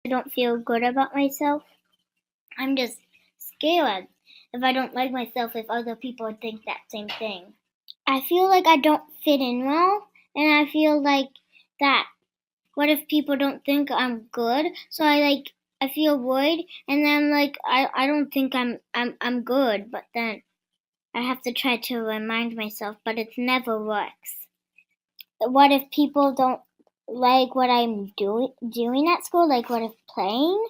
don't feel good about myself. I'm just scared if I don't like myself, if other people think that same thing. I feel like I don't fit in well, and I feel like that. What if people don't think I'm good? So I feel worried, and then I'm like, I don't think I'm good, but then I have to try to remind myself, but it never works. What if people don't like what I'm doing at school? Like, what if playing?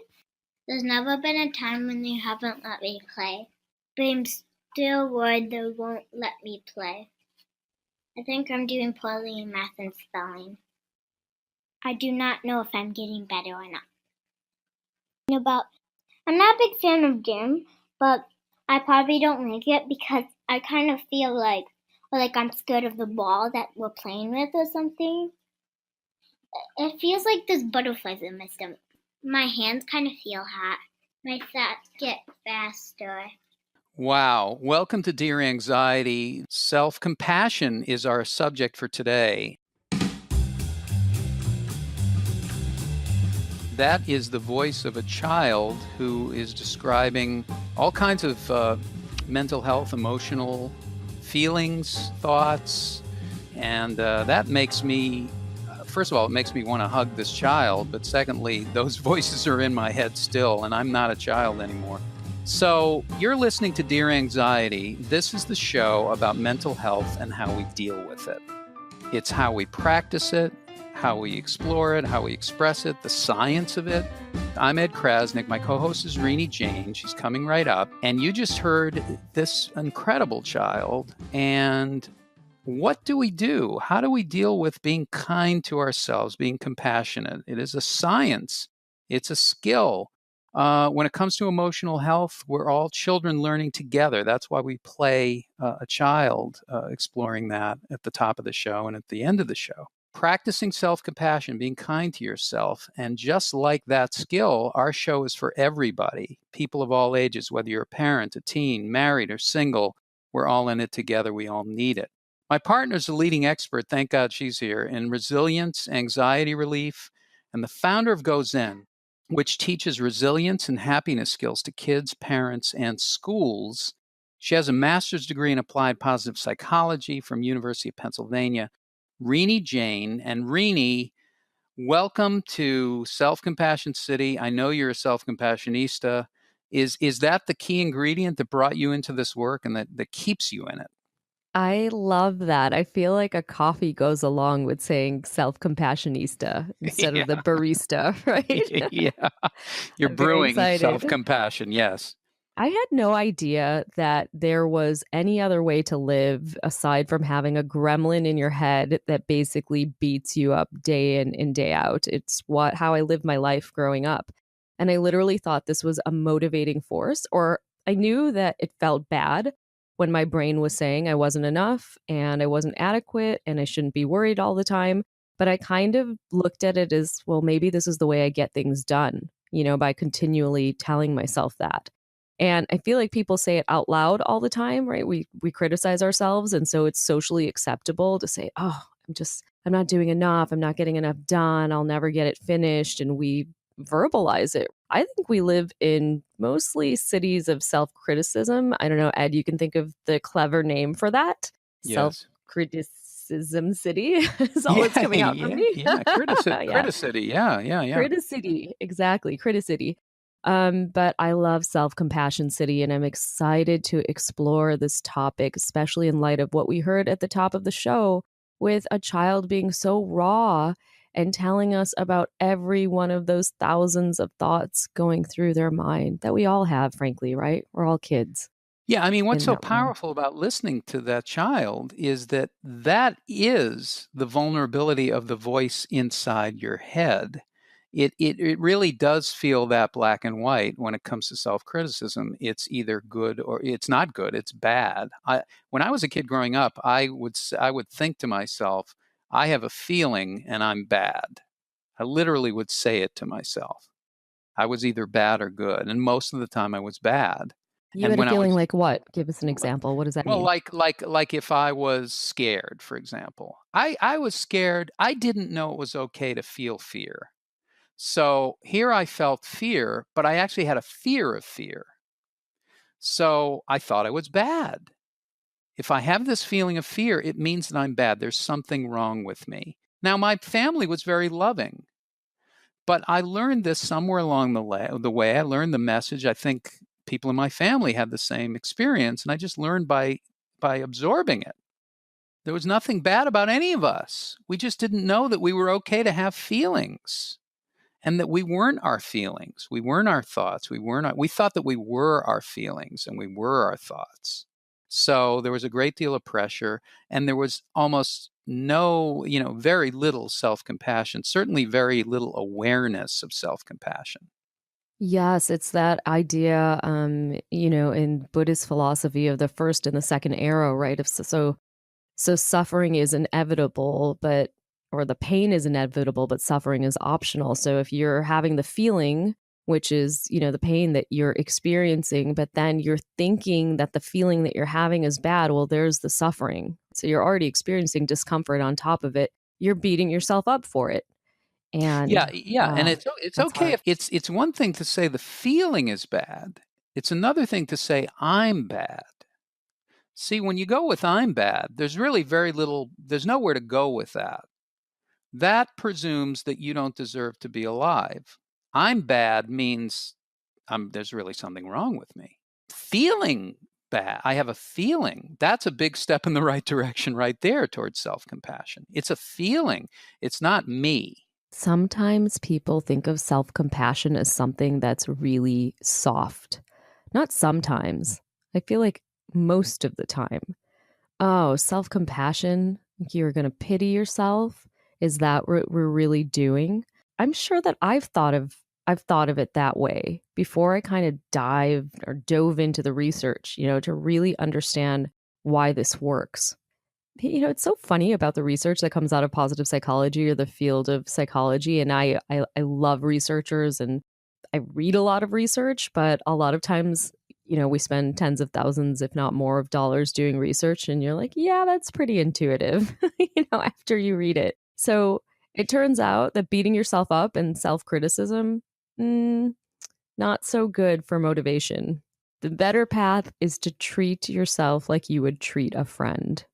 There's never been a time when they haven't let me play, but I'm still worried they won't let me play. I think I'm doing poorly in math and spelling. I do not know if I'm getting better or not. I'm not a big fan of gym, but I probably don't like it because I kind of feel like I'm scared of the ball that we're playing with or something. It feels like there's butterflies in my stomach. My hands kind of feel hot. My thoughts get faster. Wow. Welcome to Dear Anxiety. Self-compassion is our subject for today. That is the voice of a child who is describing all kinds of mental health, emotional feelings, thoughts, and that makes me, first of all, it makes me want to hug this child, but secondly, those voices are in my head still, and I'm not a child anymore. So you're listening to Dear Anxiety. This is the show about mental health and how we deal with it. It's how we practice it, how we explore it, how we express it, the science of it. I'm Ed Krasnick. My co-host is Renee Jane. She's coming right up. And you just heard this incredible child. And what do we do? How do we deal with being kind to ourselves, being compassionate? It is a science. It's a skill. When it comes to emotional health, we're all children learning together. That's why we play a child, exploring that at the top of the show and at the end of the show. Practicing self-compassion, being kind to yourself. And just like that skill, our show is for everybody, people of all ages, whether you're a parent, a teen, married, or single, we're all in it together. We all need it. My partner's a leading expert, thank God she's here, in resilience, anxiety relief, and the founder of Go Zen, which teaches resilience and happiness skills to kids, parents, and schools. She has a master's degree in applied positive psychology from University of Pennsylvania. Renee Jane. And Renee, welcome to Self-Compassion City. I know you're a self-compassionista. Is that the key ingredient that brought you into this work and that keeps you in it? I love that. I feel like a coffee goes along with saying self-compassionista instead of the barista, right? Yeah. You're I'm very brewing excited. self-compassion, yes. I had no idea that there was any other way to live aside from having a gremlin in your head that basically beats you up day in and day out. It's how I lived my life growing up. And I literally thought this was a motivating force, or I knew that it felt bad when my brain was saying I wasn't enough and I wasn't adequate and I shouldn't be worried all the time. But I kind of looked at it as, well, maybe this is the way I get things done, by continually telling myself that. And I feel like people say it out loud all the time, right? We criticize ourselves. And so it's socially acceptable to say, oh, I'm not doing enough. I'm not getting enough done. I'll never get it finished. And we verbalize it. I think we live in mostly cities of self-criticism. I don't know, Ed, you can think of the clever name for that. Yes. Self-criticism city is all that's coming out from me. Yeah, criticity. Yeah. Criticity, exactly, criticity. But I love Self-Compassion City, and I'm excited to explore this topic, especially in light of what we heard at the top of the show with a child being so raw and telling us about every one of those thousands of thoughts going through their mind that we all have, frankly, right? We're all kids. Yeah, I mean, what's so powerful about listening to that child is that is the vulnerability of the voice inside your head. It really does feel that black and white when it comes to self-criticism. It's either good or it's not good. It's bad. When I was a kid growing up, I would think to myself, I have a feeling and I'm bad. I literally would say it to myself. I was either bad or good, and most of the time I was bad. You had a feeling like what? Give us an example. What does that mean? Well, like if I was scared, for example. I was scared. I didn't know it was okay to feel fear. So here I felt fear, but I actually had a fear of fear. So I thought I was bad. If I have this feeling of fear, it means that I'm bad. There's something wrong with me. Now, my family was very loving, but I learned this somewhere along the way. I learned the message. I think people in my family had the same experience, and I just learned by absorbing it. There was nothing bad about any of us. We just didn't know that we were okay to have feelings, and that we weren't our feelings. We weren't our thoughts. We thought that we were our feelings and we were our thoughts. So there was a great deal of pressure, and there was almost no, very little self-compassion, certainly very little awareness of self-compassion. Yes, it's that idea, in Buddhist philosophy of the first and the second arrow, right? So suffering is inevitable, or the pain is inevitable, but suffering is optional. So if you're having the feeling, which is, the pain that you're experiencing, but then you're thinking that the feeling that you're having is bad, well, there's the suffering. So you're already experiencing discomfort on top of it. You're beating yourself up for it. And Yeah, and it's that's okay hard. if it's one thing to say the feeling is bad. It's another thing to say I'm bad. See, when you go with I'm bad, there's really there's nowhere to go with that. That presumes that you don't deserve to be alive. I'm bad means there's really something wrong with me. Feeling bad, I have a feeling. That's a big step in the right direction right there towards self-compassion. It's a feeling. It's not me. Sometimes people think of self-compassion as something that's really soft. Not sometimes. I feel like most of the time. Oh, self-compassion? Like you're going to pity yourself? Is that what we're really doing? I'm sure that I've thought of it that way before I kind of dove into the research, to really understand why this works. It's so funny about the research that comes out of positive psychology or the field of psychology. And I love researchers and I read a lot of research, but a lot of times, we spend tens of thousands, if not more, of dollars doing research. And you're like, yeah, that's pretty intuitive, after you read it. So it turns out that beating yourself up and self-criticism, not so good for motivation. The better path is to treat yourself like you would treat a friend.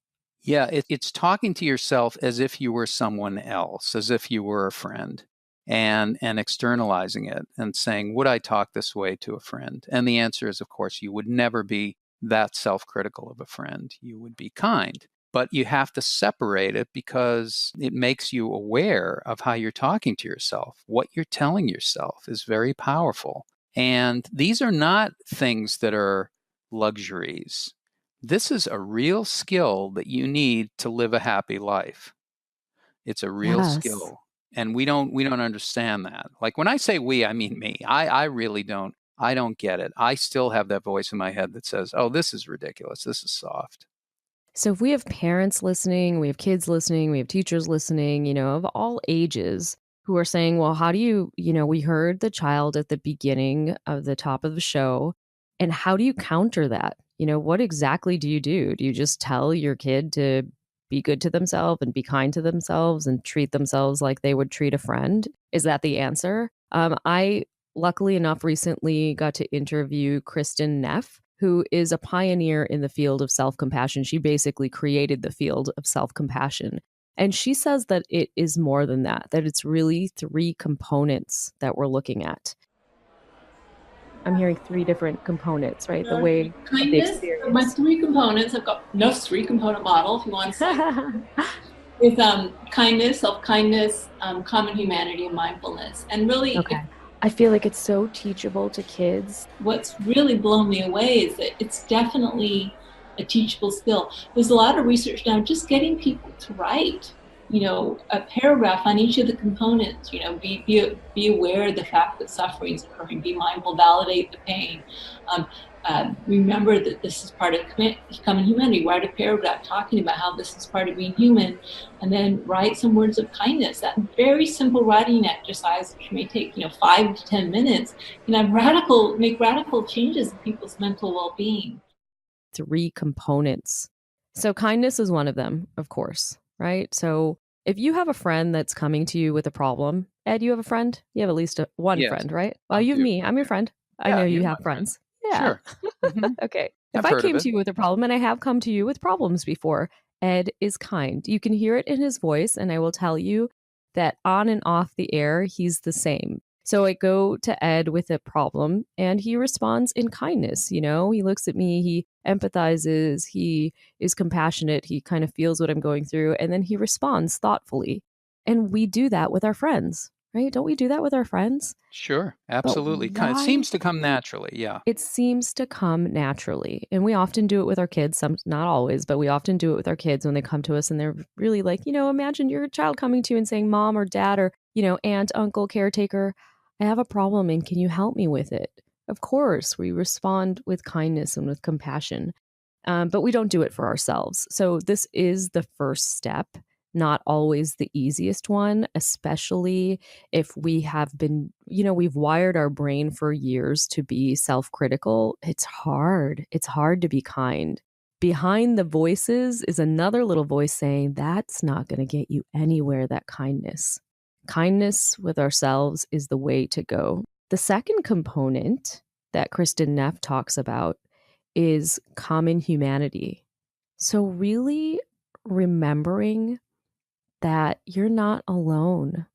Yeah, it's talking to yourself as if you were someone else, as if you were a friend, and externalizing it and saying, would I talk this way to a friend? And the answer is, of course, you would never be that self-critical of a friend. You would be kind. But you have to separate it because it makes you aware of how you're talking to yourself. What you're telling yourself is very powerful. And these are not things that are luxuries. This is a real skill that you need to live a happy life. It's a real Yes. skill. And we don't understand that. Like when I say we, I mean me. I really don't. I don't get it. I still have that voice in my head that says, oh, this is ridiculous. This is soft. So if we have parents listening, we have kids listening, we have teachers listening, of all ages who are saying, well, how do you, we heard the child at the beginning of the top of the show, and how do you counter that? What exactly do you do? Do you just tell your kid to be good to themselves and be kind to themselves and treat themselves like they would treat a friend? Is that the answer? I, luckily enough, recently got to interview Kristin Neff, who is a pioneer in the field of self-compassion. She basically created the field of self-compassion. And she says that it is more than that it's really three components that we're looking at. I'm hearing three different components, right? The way the experience. My three components, I've got no three-component model, if you want to say. Is kindness, self-kindness, common humanity, and mindfulness. And really, okay. I feel like it's so teachable to kids. What's really blown me away is that it's definitely a teachable skill. There's a lot of research now just getting people to write, a paragraph on each of the components. Be aware of the fact that suffering is occurring. Be mindful, validate the pain. Remember that this is part of common humanity. Write a paragraph talking about how this is part of being human, and then write some words of kindness. That very simple writing exercise, which may take 5 to 10 minutes, can make radical changes in people's mental well-being. Three components. So kindness is one of them, of course, right? So if you have a friend that's coming to you with a problem Ed, you have a friend? You have at least one Yes, friend, right? Well, I you have do. me. I'm your friend. I Yeah, know you're you my have friend. friends. Yeah. Sure. Mm-hmm. Okay. If I've I heard of came it. to you with a problem, and I have come to you with problems before, Ed is kind. You can hear it in his voice, and I will tell you that on and off the air, he's the same. So I go to Ed with a problem, and he responds in kindness. He looks at me, he empathizes, he is compassionate, he kind of feels what I'm going through, and then he responds thoughtfully. And we do that with our friends, right? Don't we do that with our friends? Sure, But absolutely. It why? seems to come naturally. Yeah. It seems to come naturally. And we often do it with our kids. Not always, but we often do it with our kids when they come to us and they're really like, imagine your child coming to you and saying, Mom or Dad or, aunt, uncle, caretaker, I have a problem and can you help me with it? Of course, we respond with kindness and with compassion, but we don't do it for ourselves. So this is the first step, not always the easiest one, especially if we have been, we've wired our brain for years to be self-critical. It's hard. It's hard to be kind. Behind the voices is another little voice saying, that's not going to get you anywhere, that kindness. Kindness with ourselves is the way to go. The second component that Kristin Neff talks about is common humanity. So, really remembering that you're not alone,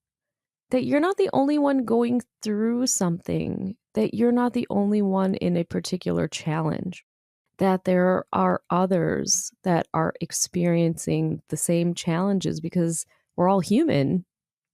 that you're not the only one going through something, that you're not the only one in a particular challenge, that there are others that are experiencing the same challenges because we're all human.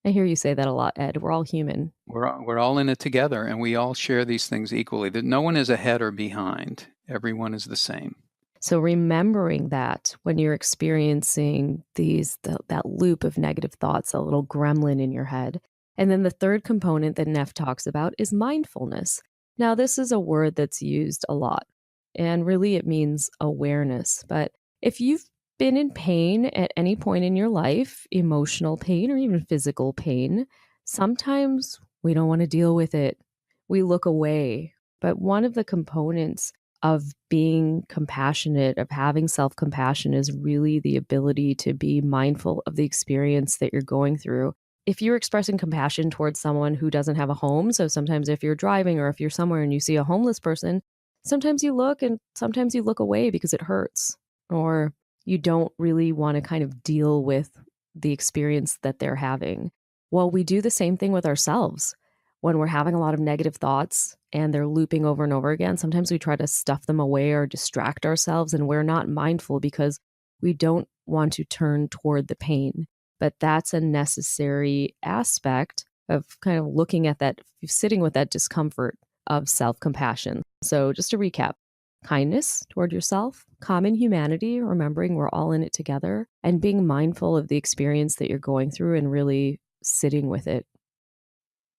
I hear you say that a lot, Ed. We're all human. We're all in it together, and we all share these things equally. That no one is ahead or behind. Everyone is the same. So remembering that when you're experiencing that loop of negative thoughts, a little gremlin in your head. And then the third component that Neff talks about is mindfulness. Now, this is a word that's used a lot, and really it means awareness. But if you've been in pain at any point in your life, emotional pain or even physical pain, sometimes we don't want to deal with it. We look away. But one of the components of being compassionate, of having self-compassion, is really the ability to be mindful of the experience that you're going through. If you're expressing compassion towards someone who doesn't have a home, so sometimes if you're driving or if you're somewhere and you see a homeless person, sometimes you look and sometimes you look away because it hurts, or you don't really want to kind of deal with the experience that they're having. Well, we do the same thing with ourselves. When we're having a lot of negative thoughts and they're looping over and over again, sometimes we try to stuff them away or distract ourselves, and we're not mindful because we don't want to turn toward the pain. But that's a necessary aspect of kind of looking at that, sitting with that discomfort of self-compassion. So just to recap, kindness toward yourself, common humanity, remembering we're all in it together, and being mindful of the experience that you're going through and really sitting with it.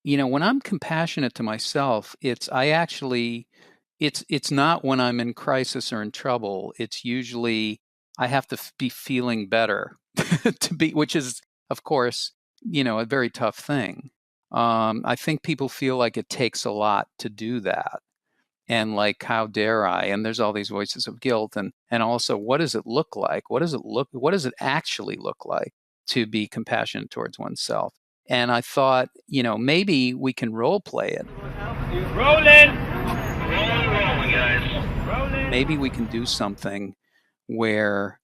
When I'm compassionate to myself, it's not when I'm in crisis or in trouble. It's usually I have to be feeling better which is, of course, a very tough thing. I think people feel like it takes a lot to do that. And like, how dare I? And there's all these voices of guilt. And also, what does it look like? What does it actually look like to be compassionate towards oneself? And I thought, maybe we can role play it. Rolling, guys. Rolling. Maybe we can do something where,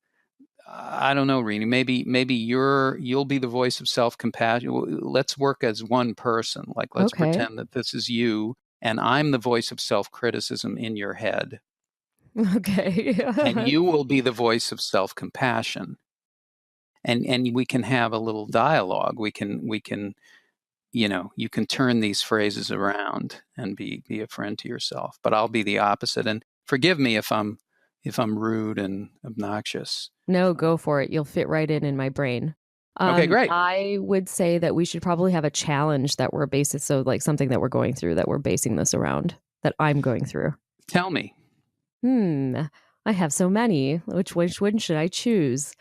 I don't know, Renee, maybe you'll be the voice of self-compassion. Let's work as one person. Like, let's pretend that this is you and I'm the voice of self-criticism in your head. Okay. And you will be the voice of self-compassion. And we can have a little dialogue. We can you can turn these phrases around and be a friend to yourself. But I'll be the opposite. And forgive me if I'm rude and obnoxious. No, go for it. You'll fit right in my brain. Okay, great. I would say that we should probably have a challenge that we're basing, so like something that we're going through that we're basing this around, that I'm going through. Tell me. I have so many. Which one should I choose?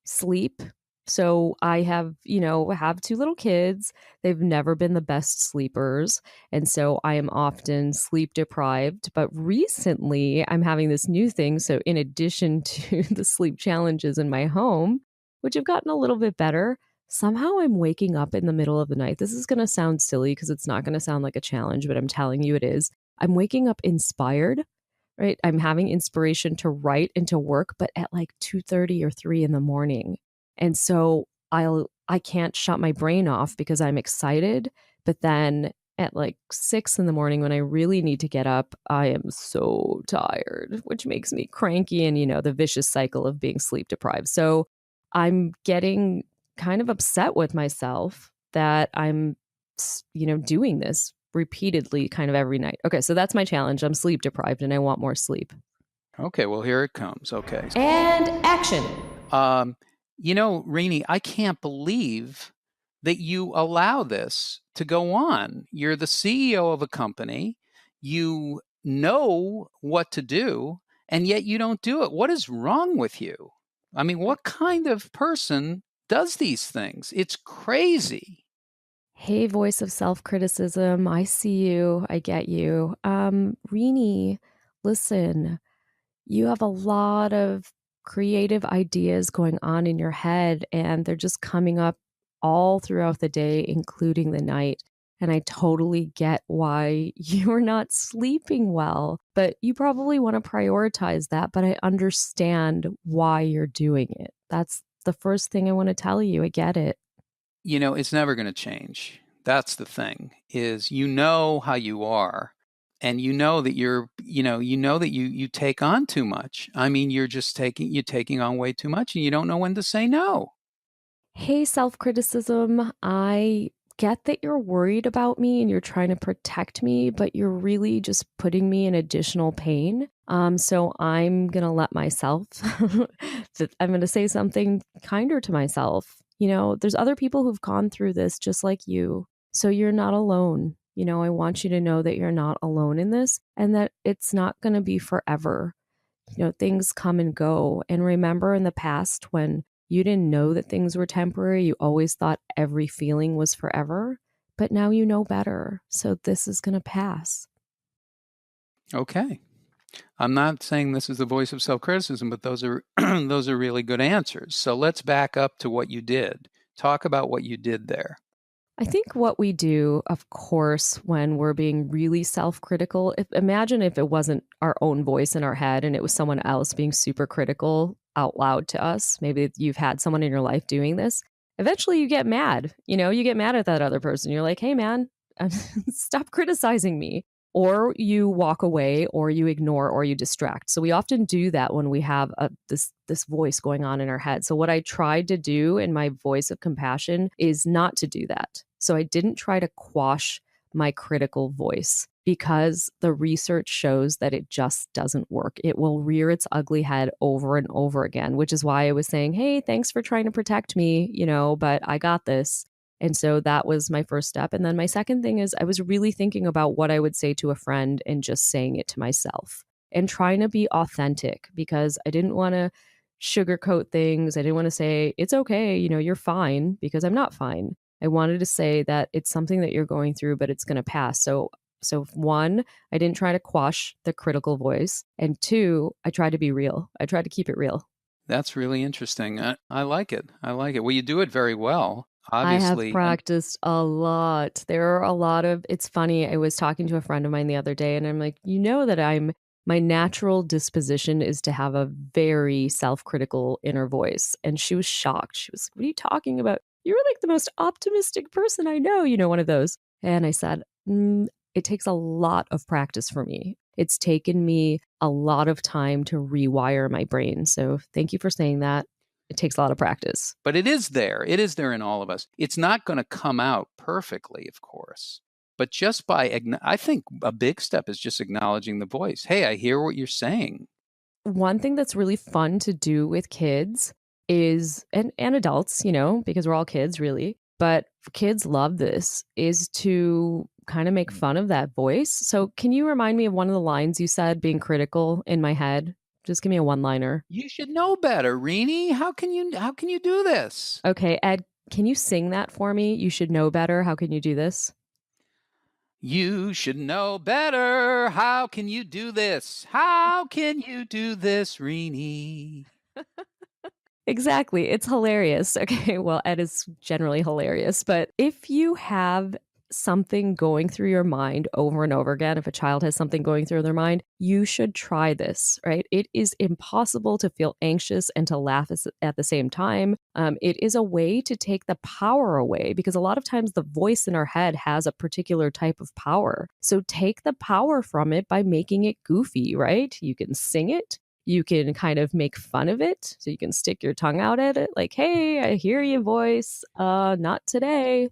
Sleep. So I have two little kids. They've never been the best sleepers. And so I am often sleep deprived. But recently I'm having this new thing. So in addition to the sleep challenges in my home, which have gotten a little bit better, somehow I'm waking up in the middle of the night. This is going to sound silly because it's not going to sound like a challenge, but I'm telling you it is. I'm waking up inspired, right? I'm having inspiration to write and to work, but at like 2:30 or 3 in the morning. And so I can't shut my brain off because I'm excited, but then at like 6 in the morning when I really need to get up, I am so tired, which makes me cranky and, the vicious cycle of being sleep deprived. So I'm getting kind of upset with myself that I'm, doing this repeatedly kind of every night. Okay, so that's my challenge. I'm sleep deprived and I want more sleep. Okay, well, here it comes. Okay. And action. Renee, I can't believe that you allow this to go on. You're the CEO of a company. You know what to do, and yet you don't do it. What is wrong with you? I mean, what kind of person does these things? It's crazy. Hey, voice of self-criticism. I see you. I get you. Renee, listen, you have a lot of creative ideas going on in your head, and they're just coming up all throughout the day, including the night. And I totally get why you're not sleeping well, but you probably want to prioritize that. But I understand why you're doing it. That's the first thing I want to tell you. I get it. It's never going to change. That's the thing, is how you are. And you know that you take on too much. I mean, you're taking on way too much and you don't know when to say no. Hey, self-criticism. I get that you're worried about me and you're trying to protect me, but you're really just putting me in additional pain. So I'm going to let myself, I'm going to say something kinder to myself. There's other people who've gone through this just like you. So you're not alone. I want you to know that you're not alone in this and that it's not going to be forever. Things come and go. And remember in the past when you didn't know that things were temporary, you always thought every feeling was forever, but now you know better. So this is going to pass. Okay. I'm not saying this is the voice of self-criticism, but those are those are really good answers. So let's back up to what you did. Talk about what you did there. I think what we do, of course, when we're being really self-critical, imagine if it wasn't our own voice in our head and it was someone else being super critical out loud to us. Maybe you've had someone in your life doing this. Eventually you get mad. You get mad at that other person. You're like, hey, man, stop criticizing me. Or you walk away, or you ignore, or you distract. So we often do that when we have this voice going on in our head. So what I tried to do in my voice of compassion is not to do that. So I didn't try to quash my critical voice because the research shows that it just doesn't work. It will rear its ugly head over and over again, which is why I was saying, hey, thanks for trying to protect me, but I got this. And so that was my first step. And then my second thing is I was really thinking about what I would say to a friend and just saying it to myself and trying to be authentic because I didn't want to sugarcoat things. I didn't want to say, it's okay, you're fine, because I'm not fine. I wanted to say that it's something that you're going through, but it's going to pass. So one, I didn't try to quash the critical voice. And two, I tried to be real. I tried to keep it real. That's really interesting. I like it. I like it. Well, you do it very well. Obviously. I have practiced a lot. There are a lot of, it's funny. I was talking to a friend of mine the other day and I'm like, that my natural disposition is to have a very self-critical inner voice. And she was shocked. She was, what are you talking about? You're like the most optimistic person I know, one of those. And I said, it takes a lot of practice for me. It's taken me a lot of time to rewire my brain. So thank you for saying that. It takes a lot of practice. But it is there. It is there in all of us. It's not going to come out perfectly, of course. But just I think a big step is just acknowledging the voice. Hey, I hear what you're saying. One thing that's really fun to do with kids is, and adults, because we're all kids really, but kids love this, is to kind of make fun of that voice. So can you remind me of one of the lines you said being critical in my head? Just give me a one-liner. You should know better, Renee. How can you do this? Okay, Ed, can you sing that for me? You should know better. How can you do this? You should know better. How can you do this? How can you do this, Renee? Exactly. It's hilarious. Okay. Well, Ed is generally hilarious. But if you have something going through your mind over and over again, if a child has something going through their mind, you should try this, right? It is impossible to feel anxious and to laugh at the same time. It is a way to take the power away because a lot of times the voice in our head has a particular type of power. So take the power from it by making it goofy, right? You can sing it. You can kind of make fun of it. So you can stick your tongue out at it like, hey, I hear you, voice. Not today.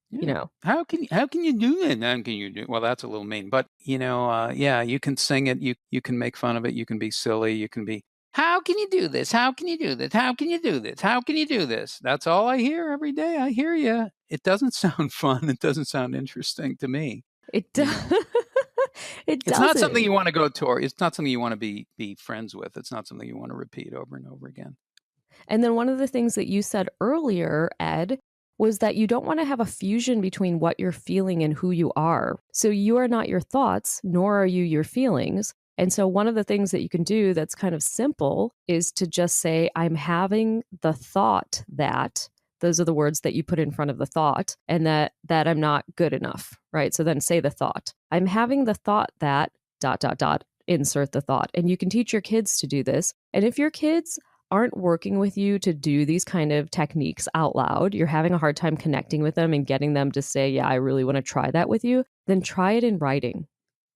Yeah. You know. How can you do that? How can you do? Well, that's a little mean, but yeah, you can sing it. You can make fun of it. You can be silly. You can be. How can you do this? How can you do this? How can you do this? How can you do this? That's all I hear every day. I hear you. It doesn't sound fun. It doesn't sound interesting to me. It You does. know? It It's not something doesn't. you want to go toward. It's not something you want to be friends with. It's not something you want to repeat over and over again. And then one of the things that you said earlier, Ed, was that you don't want to have a fusion between what you're feeling and who you are. So you are not your thoughts, nor are you your feelings. And so one of the things that you can do that's kind of simple is to just say, I'm having the thought that, those are the words that you put in front of the thought, and that I'm not good enough, right? So then say the thought. I'm having the thought that dot, dot, dot, insert the thought. And you can teach your kids to do this. And if your kids aren't working with you to do these kind of techniques out loud, you're having a hard time connecting with them and getting them to say, yeah, I really want to try that with you, then try it in writing.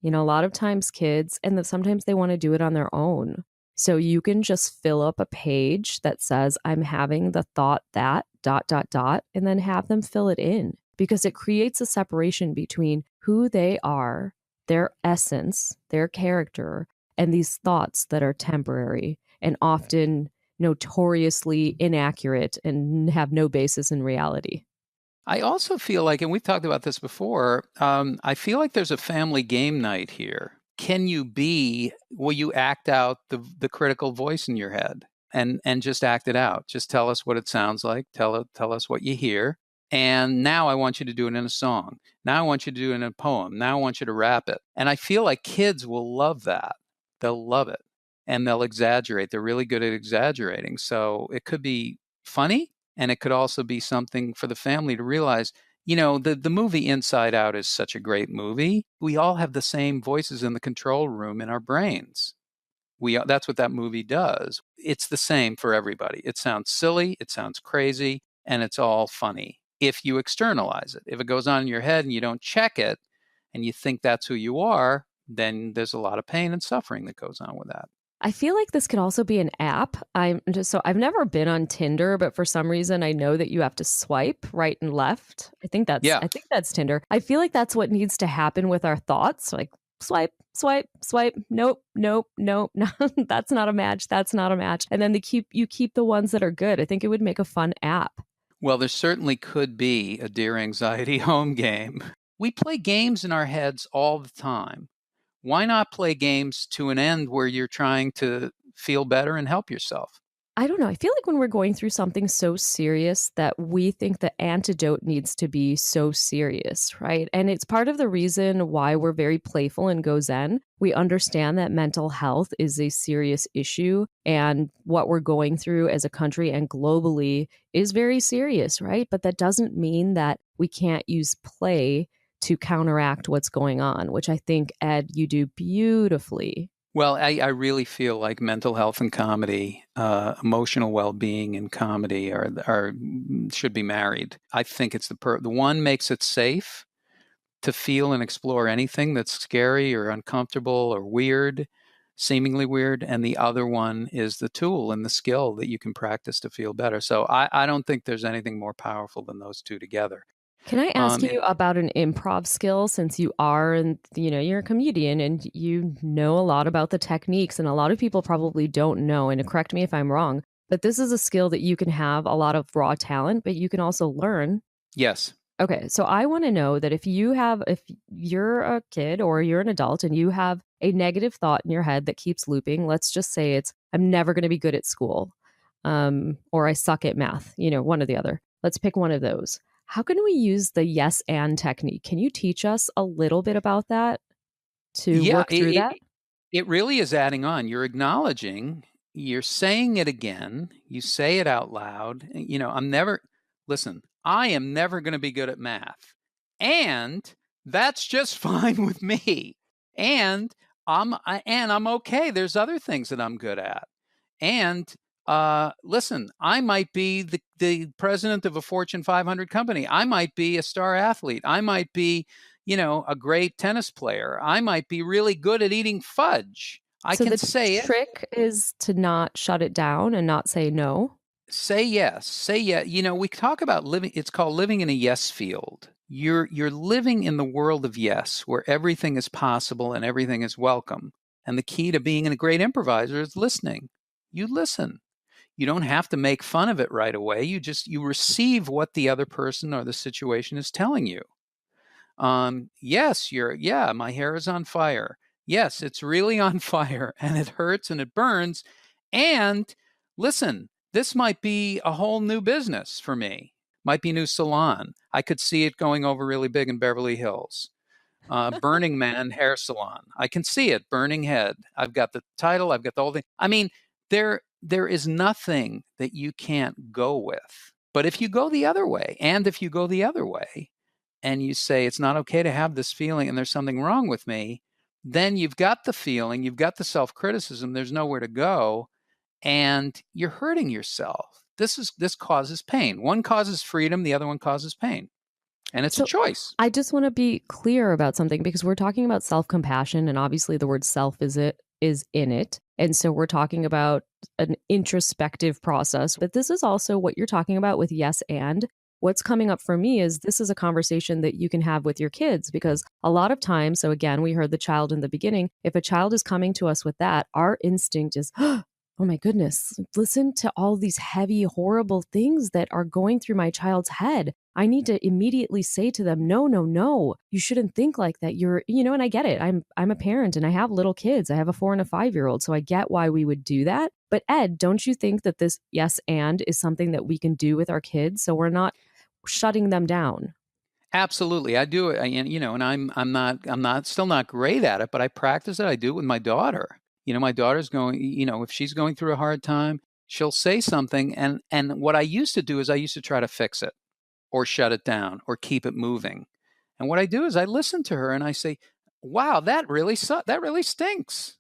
You know, a lot of times kids, and sometimes they want to do it on their own. So you can just fill up a page that says, I'm having the thought that dot, dot, dot, and then have them fill it in because it creates a separation between who they are, their essence, their character, and these thoughts that are temporary and often notoriously inaccurate and have no basis in reality. I also feel like, and we've talked about this before, I feel like there's a family game night here. Will you act out the critical voice in your head and just act it out? Just tell us what it sounds like. Tell us what you hear. And now I want you to do it in a song. Now I want you to do it in a poem. Now I want you to rap it. And I feel like kids will love that. They'll love it. And they'll exaggerate. They're really good at exaggerating. So it could be funny, and it could also be something for the family to realize, the movie Inside Out is such a great movie. We all have the same voices in the control room in our brains. That's what that movie does. It's the same for everybody. It sounds silly, it sounds crazy, and it's all funny if you externalize it. If it goes on in your head and you don't check it and you think that's who you are, then there's a lot of pain and suffering that goes on with that. I feel like this could also be an app. I've never been on Tinder, but for some reason I know that you have to swipe right and left. I think that's Tinder. I feel like that's what needs to happen with our thoughts. Like swipe, swipe, swipe. Nope, nope, nope. No, that's not a match. That's not a match. And then you keep the ones that are good. I think it would make a fun app. Well, there certainly could be a Dear Anxiety home game. We play games in our heads all the time. Why not play games to an end where you're trying to feel better and help yourself? I don't know. I feel like when we're going through something so serious that we think the antidote needs to be so serious, right? And it's part of the reason why we're very playful and go Zen. We understand that mental health is a serious issue, and what we're going through as a country and globally is very serious, right? But that doesn't mean that we can't use play to counteract what's going on, which I think, Ed, you do beautifully. Well, I really feel like mental health and comedy, emotional well-being and comedy should be married. I think it's the one makes it safe to feel and explore anything that's scary or uncomfortable or weird, seemingly weird, and the other one is the tool and the skill that you can practice to feel better. So I don't think there's anything more powerful than those two together. Can I ask you about an improv skill, since you are, and you're a comedian and you know a lot about the techniques, and a lot of people probably don't know, and correct me if I'm wrong, but this is a skill that you can have a lot of raw talent, but you can also learn. Yes. Okay. So I want to know that if you're a kid or you're an adult and you have a negative thought in your head that keeps looping, let's just say it's, I'm never going to be good at school, or I suck at math, one or the other. Let's pick one of those. How can we use the yes and technique? Can you teach us a little bit about that to work through that? It really is adding on. You're acknowledging you're saying it again. You say it out loud. I am never going to be good at math. And that's just fine with me. And I'm okay. There's other things that I'm good at. And listen, I might be the president of a Fortune 500 company. I might be a star athlete. I might be, a great tennis player. I might be really good at eating fudge. I So can the say it. trick is to not shut it down and not say no. Say yes. Say yes. We talk about living. It's called living in a yes field. You're living in the world of yes, where everything is possible and everything is welcome. And the key to being a great improviser is listening. You listen. You don't have to make fun of it right away. You receive what the other person or the situation is telling you. Yes, my hair is on fire. Yes, it's really on fire and it hurts and it burns. And listen, this might be a whole new business for me. Might be a new salon. I could see it going over really big in Beverly Hills. Burning Man Hair Salon. I can see it. Burning Head. I've got the title. I've got the whole thing. I mean, there is nothing that you can't go with. But if you go the other way, and you say, it's not okay to have this feeling and there's something wrong with me, then you've got the feeling, you've got the self-criticism, there's nowhere to go, and you're hurting yourself. This causes pain. One causes freedom, the other one causes pain. And it's a choice. I just want to be clear about something, because we're talking about self-compassion, and obviously the word self is in it. And so we're talking about an introspective process. But this is also what you're talking about with yes and. What's coming up for me is this is a conversation that you can have with your kids, because a lot of times, so again, we heard the child in the beginning, if a child is coming to us with that, our instinct is, oh my goodness, listen to all these heavy, horrible things that are going through my child's head. I need to immediately say to them, no, you shouldn't think like that. And I get it. I'm a parent and I have little kids. I have a 4 and a 5-year-old. So I get why we would do that. But Ed, don't you think that this yes and is something that we can do with our kids, so we're not shutting them down? Absolutely. I do it. And I'm not still not great at it, but I practice it. I do it with my daughter. My daughter's going, if she's going through a hard time, she'll say something. And what I used to do is I used to try to fix it or shut it down or keep it moving. And what I do is I listen to her and I say, wow, that really stinks.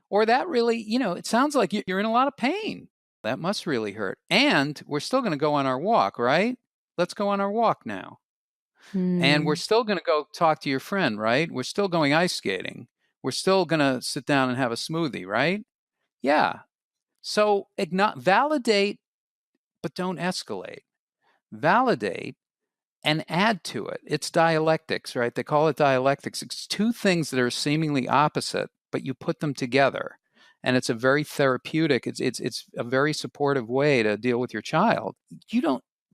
Or that really, it sounds like you're in a lot of pain. That must really hurt. And we're still going to go on our walk, right? Let's go on our walk now. And we're still going to go talk to your friend, right? We're still going ice skating. We're still going to sit down and have a smoothie, right? Yeah. So validate, but don't escalate. Validate and add to it. It's dialectics, right? They call it dialectics. It's two things that are seemingly opposite, but you put them together. And it's a very therapeutic, it's a very supportive way to deal with your child.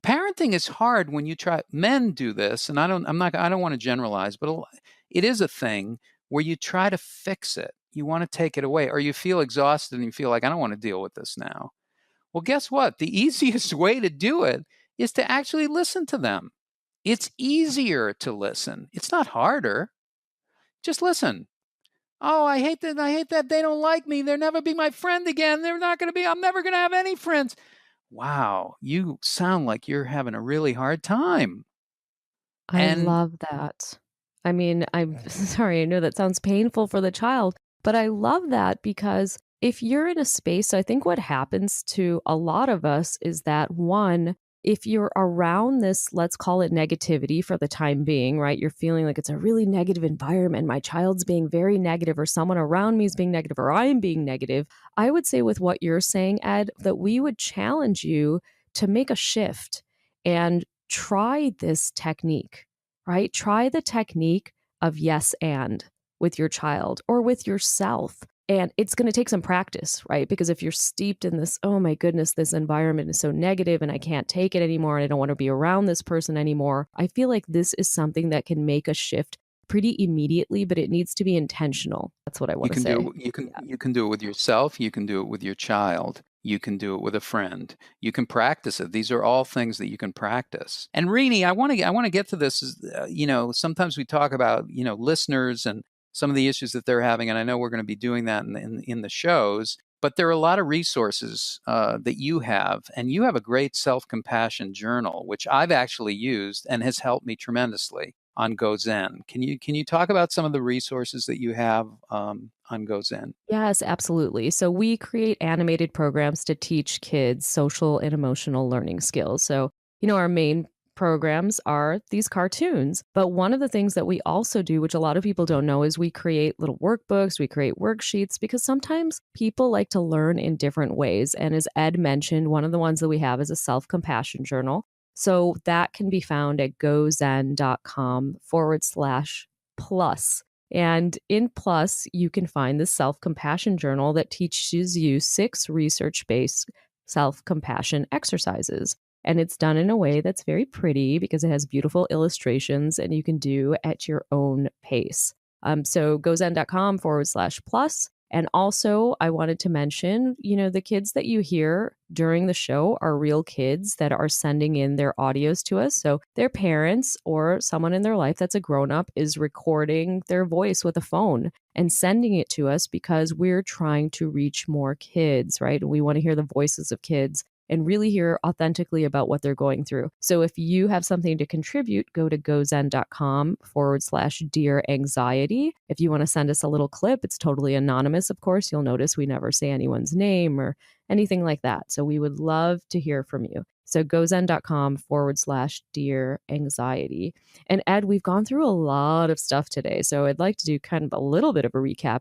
Parenting is hard when you try. Men do this, and I don't want to generalize, but it is a thing where you try to fix it. You want to take it away, or you feel exhausted and you feel like, I don't want to deal with this now. Well, guess what? The easiest way to do it is to actually listen to them. It's easier to listen. It's not harder. Just listen. Oh, I hate that they don't like me. They'll never be my friend again. I'm never going to have any friends. Wow, you sound like you're having a really hard time. I love that. I mean, I'm sorry, I know that sounds painful for the child, but I love that, because if you're in a space, I think what happens to a lot of us is that, one, if you're around this, let's call it negativity for the time being, right? You're feeling like it's a really negative environment. My child's being very negative, or someone around me is being negative, or I'm being negative. I would say with what you're saying, Ed, that we would challenge you to make a shift and try this technique, right? Try the technique of yes and with your child or with yourself. And it's going to take some practice, right? Because if you're steeped in this, oh my goodness, this environment is so negative and I can't take it anymore and I don't want to be around this person anymore, I feel like this is something that can make a shift pretty immediately, but it needs to be intentional. That's what I want to say. You can do it with yourself. You can do it with your child. You can do it with a friend. You can practice it. These are all things that you can practice. And Renee, I want to get to this. Sometimes we talk about, listeners and some of the issues that they're having, and I know we're going to be doing that in the shows. But there are a lot of resources that you have, and you have a great self-compassion journal, which I've actually used and has helped me tremendously on GoZen. Can you talk about some of the resources that you have on GoZen? Yes, absolutely. So we create animated programs to teach kids social and emotional learning skills. So, our main programs are these cartoons. But one of the things that we also do, which a lot of people don't know, is we create little workbooks, we create worksheets, because sometimes people like to learn in different ways. And as Ed mentioned, one of the ones that we have is a self-compassion journal. So that can be found at gozen.com/plus. And in Plus, you can find the self-compassion journal that teaches you 6 research-based self-compassion exercises. And it's done in a way that's very pretty because it has beautiful illustrations and you can do at your own pace. So gozen.com/plus. And also, I wanted to mention, the kids that you hear during the show are real kids that are sending in their audios to us. So their parents or someone in their life that's a grown-up is recording their voice with a phone and sending it to us because we're trying to reach more kids, right? And we want to hear the voices of kids and really hear authentically about what they're going through. So if you have something to contribute, go to gozen.com/dear anxiety. If you want to send us a little clip, it's totally anonymous, of course. You'll notice we never say anyone's name or anything like that. So we would love to hear from you. So gozen.com/dear anxiety. And Ed, we've gone through a lot of stuff today. So I'd like to do kind of a little bit of a recap.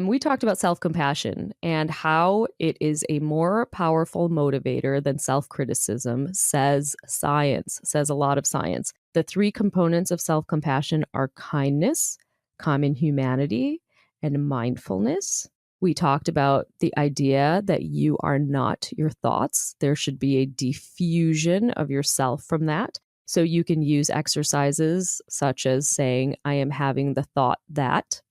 We talked about self-compassion and how it is a more powerful motivator than self-criticism, says science, says a lot of science. The 3 components of self-compassion are kindness, common humanity, and mindfulness. We talked about the idea that you are not your thoughts. There should be a diffusion of yourself from that. So you can use exercises such as saying, I am having the thought that, ...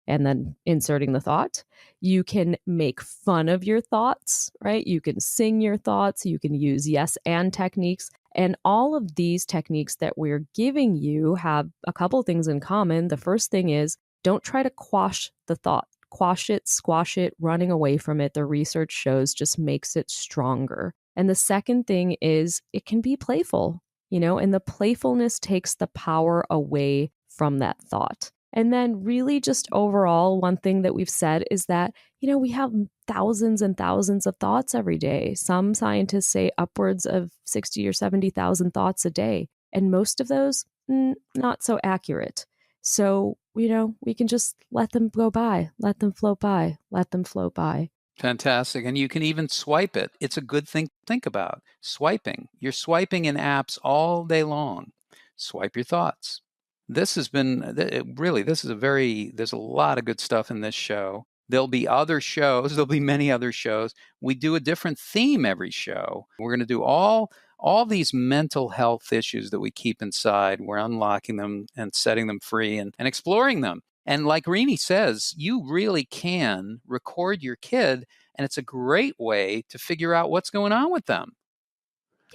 and then inserting the thought. You can make fun of your thoughts, right? You can sing your thoughts. You can use yes and techniques. And all of these techniques that we're giving you have a couple things in common. The first thing is don't try to quash the thought. Quash it, squash it, running away from it. The research shows just makes it stronger. And the second thing is it can be playful, and the playfulness takes the power away from that thought. And then really just overall, one thing that we've said is that, we have thousands and thousands of thoughts every day. Some scientists say upwards of 60 or 70,000 thoughts a day. And most of those, not so accurate. So, we can just let them go by, let them float by, let them float by. Fantastic. And you can even swipe it. It's a good thing to think about. Swiping. You're swiping in apps all day long. Swipe your thoughts. This has been really, there's a lot of good stuff in this show. There'll be other shows. There'll be many other shows. We do a different theme every show. We're going to do all these mental health issues that we keep inside. We're unlocking them and setting them free and exploring them. And like Renee says, you really can record your kid, and it's a great way to figure out what's going on with them.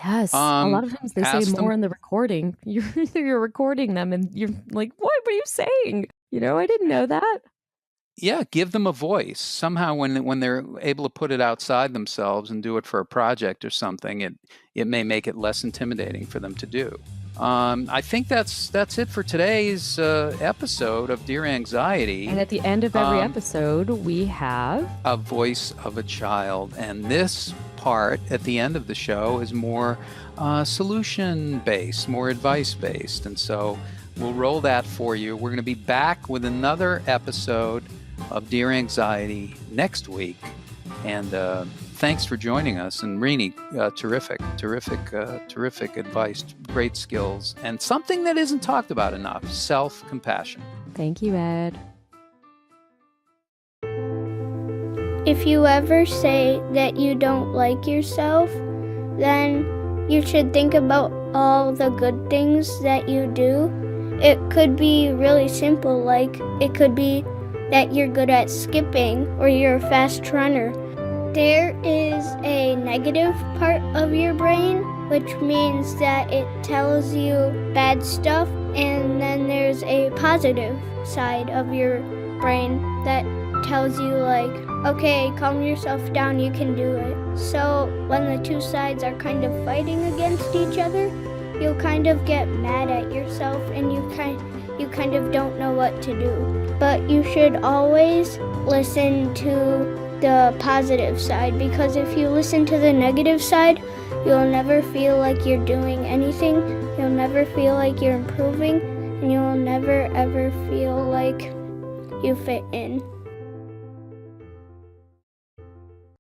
Yes. A lot of times they say more in the recording. You're recording them and you're like, what are you saying? I didn't know that. Yeah, give them a voice. Somehow when they're able to put it outside themselves and do it for a project or something, it may make it less intimidating for them to do. I think that's it for today's episode of Dear Anxiety. And at the end of every episode, we have a voice of a child. And this part at the end of the show is more solution-based, more advice-based. And so we'll roll that for you. We're going to be back with another episode of Dear Anxiety next week. And thanks for joining us. And Renee, terrific advice, great skills, and something that isn't talked about enough, self-compassion. Thank you, Ed. If you ever say that you don't like yourself, then you should think about all the good things that you do. It could be really simple, like it could be that you're good at skipping or you're a fast runner. There is a negative part of your brain, which means that it tells you bad stuff, and then there's a positive side of your brain that tells you like, okay, calm yourself down, you can do it. So when the two sides are kind of fighting against each other, you'll kind of get mad at yourself and you kind of don't know what to do. But you should always listen to the positive side, because if you listen to the negative side, you'll never feel like you're doing anything, you'll never feel like you're improving, and you'll never ever feel like you fit in.